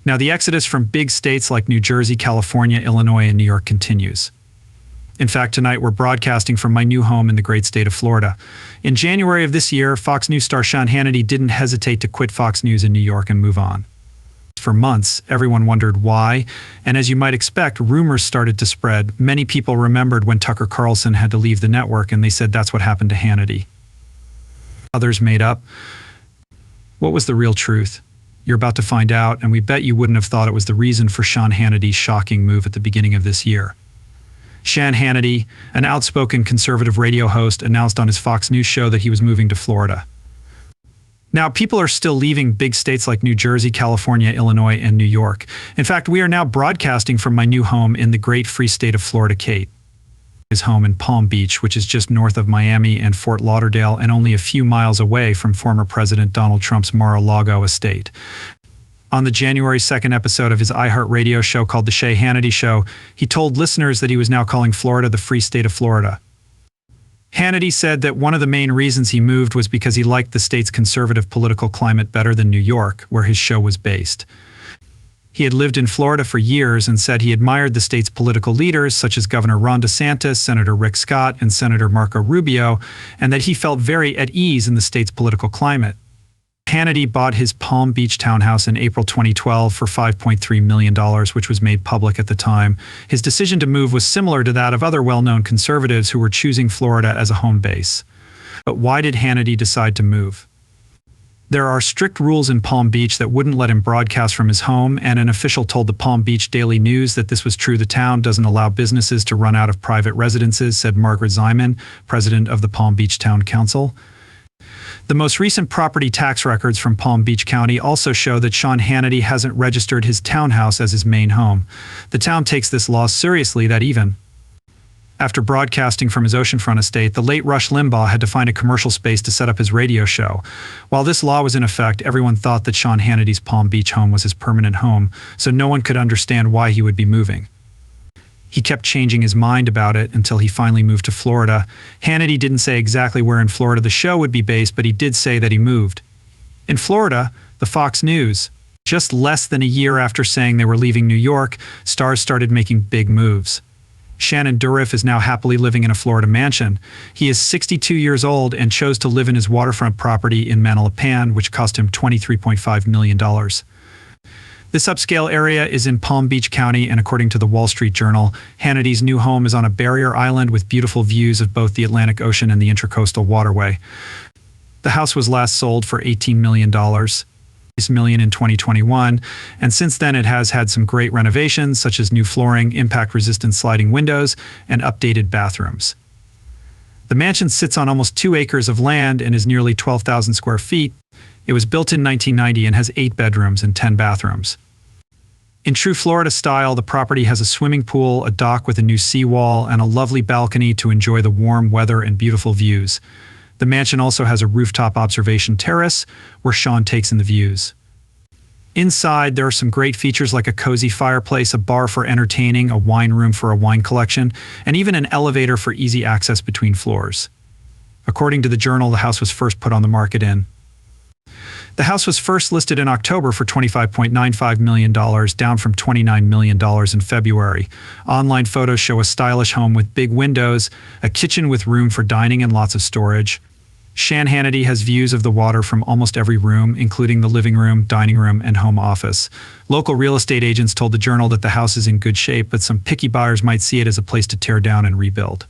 Now, the exodus from big states like New Jersey, California, Illinois, and New York continues. In fact, tonight we're broadcasting from my new home in the great state of Florida. In January of this year, Fox News star Sean Hannity didn't hesitate to quit Fox News in New York and move on. For months, everyone wondered why, and as you might expect, rumors started to spread. Many people remembered when Tucker Carlson had to leave the network, and they said that's what happened to Hannity. Others made up. What was the real truth? You're about to find out, and we bet you wouldn't have thought it was the reason for Sean Hannity's shocking move at the beginning of this year. Sean Hannity, an outspoken conservative radio host, announced on his Fox News show that he was moving to Florida. Now, people are still leaving big states like New Jersey, California, Illinois, and New York. In fact, we are now broadcasting from my new home in the great free state of Florida. Kate is home in Palm Beach, which is just north of Miami and Fort Lauderdale and only a few miles away from former President Donald Trump's Mar-a-Lago estate. On the January 2nd episode of his iHeartRadio show called The Sean Hannity Show, he told listeners that he was now calling Florida the free state of Florida. Hannity said that one of the main reasons he moved was because he liked the state's conservative political climate better than New York, where his show was based. He had lived in Florida for years and said he admired the state's political leaders such as Governor Ron DeSantis, Senator Rick Scott, and Senator Marco Rubio, and that he felt very at ease in the state's political climate. Hannity bought his Palm Beach townhouse in April 2012 for $5.3 million, which was made public at the time. His decision to move was similar to that of other well-known conservatives who were choosing Florida as a home base. But why did Hannity decide to move? There are strict rules in Palm Beach that wouldn't let him broadcast from his home, and an official told the Palm Beach Daily News that this was true. The town doesn't allow businesses to run out of private residences, said Margaret Zyman, president of the Palm Beach Town Council. The most recent property tax records from Palm Beach County also show that Sean Hannity hasn't registered his townhouse as his main home. The town takes this law seriously that even after broadcasting from his oceanfront estate, the late Rush Limbaugh had to find a commercial space to set up his radio show. While this law was in effect, everyone thought that Sean Hannity's Palm Beach home was his permanent home, so no one could understand why he would be moving. He kept changing his mind about it until he finally moved to Florida. Hannity didn't say exactly where in Florida the show would be based, but he did say that he moved. In Florida, the Fox News. Just less than a year after saying they were leaving New York, stars started making big moves. Shannon Dourif is now happily living in a Florida mansion. He is 62 years old and chose to live in his waterfront property in Manalapan, which cost him $23.5 million. This upscale area is in Palm Beach County, and according to the Wall Street Journal, Hannity's new home is on a barrier island with beautiful views of both the Atlantic Ocean and the Intracoastal Waterway. The house was last sold for $18 million. In 2021, and since then it has had some great renovations such as new flooring, impact-resistant sliding windows, and updated bathrooms. The mansion sits on almost 2 acres of land and is nearly 12,000 square feet. It was built in 1990 and has 8 bedrooms and 10 bathrooms. In true Florida style, the property has a swimming pool, a dock with a new seawall, and a lovely balcony to enjoy the warm weather and beautiful views. The mansion also has a rooftop observation terrace where Sean takes in the views. Inside, there are some great features like a cozy fireplace, a bar for entertaining, a wine room for a wine collection, and even an elevator for easy access between floors. According to the Journal, the house was first put on the market in. The house was first listed in October for $25.95 million, down from $29 million in February. Online photos show a stylish home with big windows, a kitchen with room for dining and lots of storage. Sean Hannity has views of the water from almost every room, including the living room, dining room, and home office. Local real estate agents told the Journal that the house is in good shape, but some picky buyers might see it as a place to tear down and rebuild.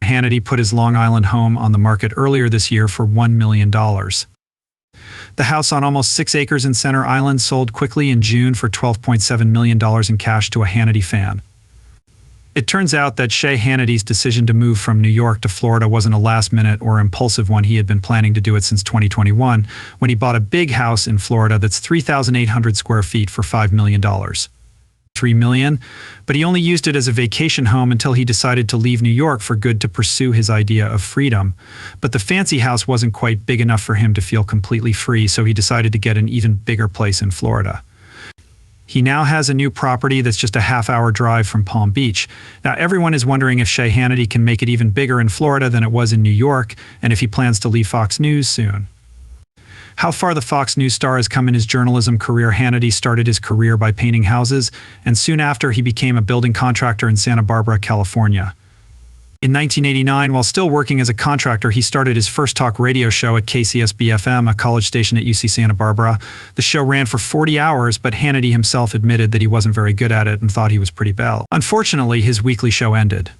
Hannity put his Long Island home on the market earlier this year for $1 million. The house on almost 6 acres in Center Island sold quickly in June for $12.7 million in cash to a Hannity fan. It turns out that Sean Hannity's decision to move from New York to Florida wasn't a last-minute or impulsive one. He had been planning to do it since 2021, when he bought a big house in Florida that's 3,800 square feet for $5 million. $3 million, but he only used it as a vacation home until he decided to leave New York for good to pursue his idea of freedom. But the fancy house wasn't quite big enough for him to feel completely free, so he decided to get an even bigger place in Florida. He now has a new property that's just a half-hour drive from Palm Beach. Now, everyone is wondering if Sean Hannity can make it even bigger in Florida than it was in New York, and if he plans to leave Fox News soon. how far the Fox News star has come in his journalism career. Hannity started his career by painting houses, and soon after he became a building contractor in Santa Barbara, California. In 1989, while still working as a contractor, he started his first talk radio show at KCSB-FM, a college station at UC Santa Barbara. The show ran for 40 hours, but Hannity himself admitted that he wasn't very good at it and thought he was pretty bad. Unfortunately, his weekly show ended.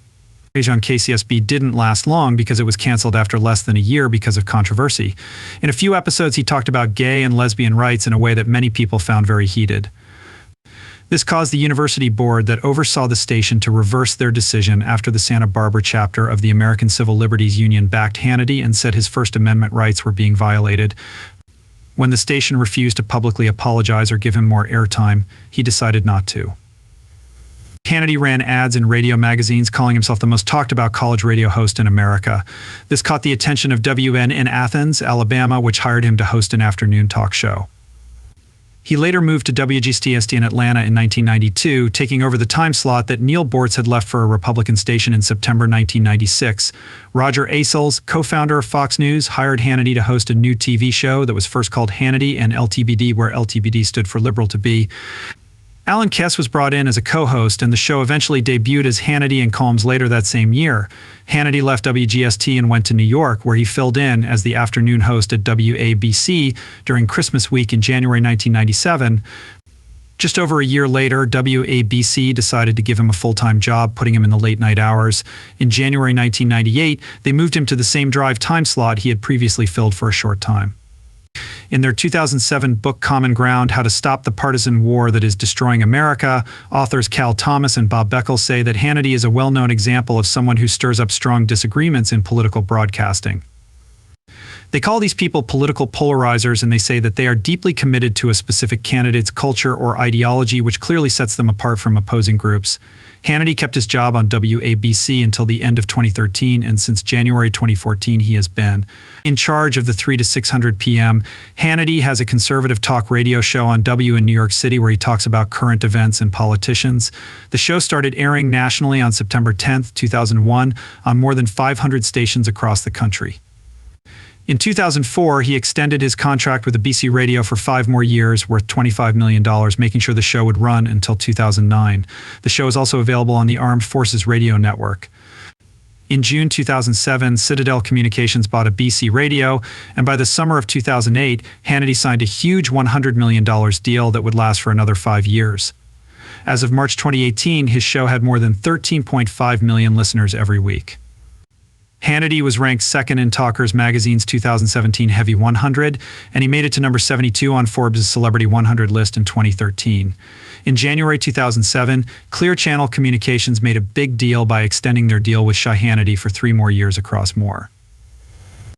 On KCSB didn't last long because it was canceled after less than a year because of controversy. In a few episodes, he talked about gay and lesbian rights in a way that many people found very heated. This caused the university board that oversaw the station to reverse their decision after the Santa Barbara chapter of the American Civil Liberties Union backed Hannity and said his First Amendment rights were being violated. When the station refused to publicly apologize or give him more airtime, he decided not to. Hannity ran ads in radio magazines, calling himself the most talked about college radio host in America. This caught the attention of WN in Athens, Alabama, which hired him to host an afternoon talk show. He later moved to WGST in Atlanta in 1992, taking over the time slot that Neil Bortz had left for a Republican station in September 1996. Roger Ailes, co-founder of Fox News, hired Hannity to host a new TV show that was first called Hannity and LTBD, where LTBD stood for Liberal to Be. Alan Kess was brought in as a co-host, and the show eventually debuted as Hannity and Colmes later that same year. Hannity left WGST and went to New York, where he filled in as the afternoon host at WABC during Christmas week in January 1997. Just over a year later, WABC decided to give him a full-time job, putting him in the late-night hours. In January 1998, they moved him to the same drive time slot he had previously filled for a short time. In their 2007 book Common Ground, How to Stop the Partisan War That Is Destroying America, authors Cal Thomas and Bob Beckel say that Hannity is a well-known example of someone who stirs up strong disagreements in political broadcasting. They call these people political polarizers, and they say that they are deeply committed to a specific candidate's culture or ideology, which clearly sets them apart from opposing groups. Hannity kept his job on WABC until the end of 2013, and since January 2014 he has been in charge of the 3 to 600 p.m. Hannity has a conservative talk radio show on W in New York City where he talks about current events and politicians. The show started airing nationally on September 10, 2001, on more than 500 stations across the country. In 2004, he extended his contract with the BC Radio for 5 more years, worth $25 million, making sure the show would run until 2009. The show is also available on the Armed Forces Radio Network. In June 2007, Citadel Communications bought a BC Radio, and by the summer of 2008, Hannity signed a huge $100 million deal that would last for another 5 years. As of March 2018, his show had more than 13.5 million listeners every week. Hannity was ranked second in Talkers Magazine's 2017 Heavy 100, and he made it to number 72 on Forbes' Celebrity 100 list in 2013. In January 2007, Clear Channel Communications made a big deal by extending their deal with Hannity for 3 more years across more.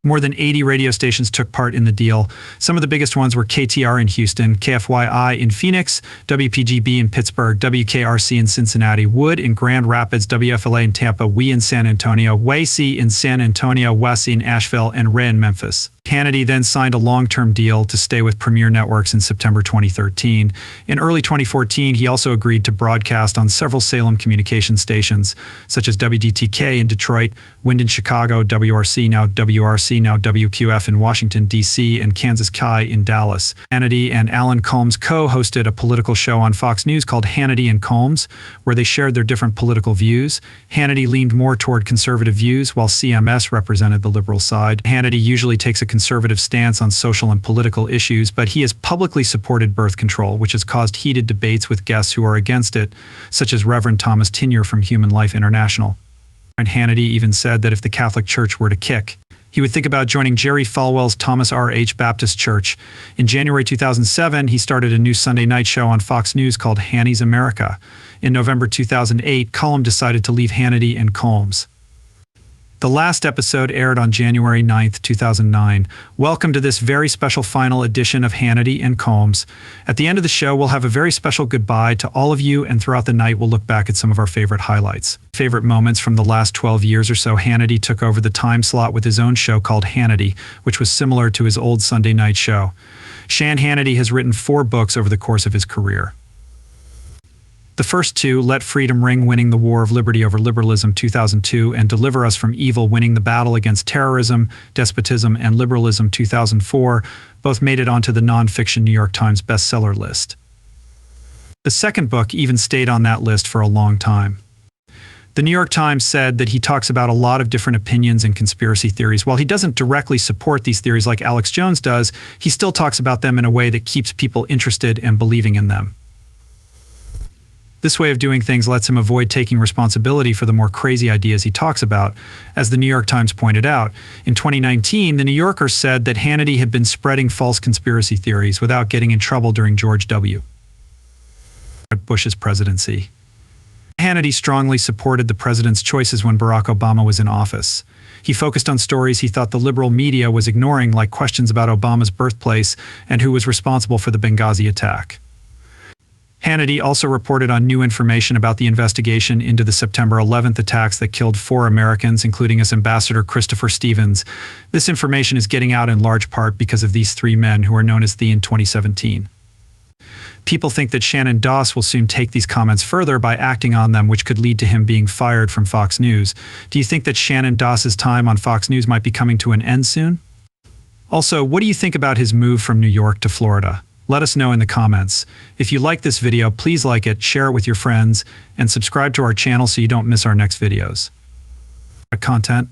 More than 80 radio stations took part in the deal. Some of the biggest ones were KTR in Houston, KFYI in Phoenix, WPGB in Pittsburgh, WKRC in Cincinnati, Wood in Grand Rapids, WFLA in Tampa, WE in San Antonio, WAC in San Antonio, WESI in Asheville, and RE in Memphis. Hannity then signed a long-term deal to stay with Premier Networks in September 2013. In early 2014, he also agreed to broadcast on several Salem communication stations, such as WDTK in Detroit, Wind in Chicago, WRC, now WQF in Washington, D.C., and Kansas Kai in Dallas. Hannity and Alan Colmes co-hosted a political show on Fox News called Hannity and Colmes, where they shared their different political views. Hannity leaned more toward conservative views, while CMS represented the liberal side. Hannity usually takes a conservative stance on social and political issues, but he has publicly supported birth control, which has caused heated debates with guests who are against it, such as Reverend Thomas Tinier from Human Life International. And Hannity even said that if the Catholic Church were to kick, he would think about joining Jerry Falwell's Thomas R. H. Baptist Church. In January 2007, he started a new Sunday night show on Fox News called Hanny's America. In November 2008, Colm decided to leave Hannity and Colmes. The last episode aired on January 9, 2009. Welcome to this very special final edition of Hannity and Colmes. At the end of the show, we'll have a very special goodbye to all of you, and throughout the night, we'll look back at some of our favorite highlights. Favorite moments from the last 12 years or so. Hannity took over the time slot with his own show called Hannity, which was similar to his old Sunday night show. Sean Hannity has written 4 books over the course of his career. The first two, Let Freedom Ring, Winning the War of Liberty over Liberalism 2002, and Deliver Us from Evil, Winning the Battle Against Terrorism, Despotism, and Liberalism 2004, both made it onto the nonfiction New York Times bestseller list. The second book even stayed on that list for a long time. The New York Times said that he talks about a lot of different opinions and conspiracy theories. While he doesn't directly support these theories like Alex Jones does, he still talks about them in a way that keeps people interested and believing in them. This way of doing things lets him avoid taking responsibility for the more crazy ideas he talks about. As the New York Times pointed out, in 2019, the New Yorker said that Hannity had been spreading false conspiracy theories without getting in trouble during George W. Bush's presidency. Hannity strongly supported the president's choices when Barack Obama was in office. He focused on stories he thought the liberal media was ignoring, like questions about Obama's birthplace and who was responsible for the Benghazi attack. Hannity also reported on new information about the investigation into the September 11th attacks that killed 4 Americans, including US Ambassador Christopher Stevens. This information is getting out in large part because of these 3 men who are known as the in 2017. People think that Shannon Doss will soon take these comments further by acting on them, which could lead to him being fired from Fox News. Do you think that Shannon Doss's time on Fox News might be coming to an end soon? Also, what do you think about his move from New York to Florida? Let us know in the comments. If you like this video, please like it, share it with your friends, and subscribe to our channel so you don't miss our next videos. Content.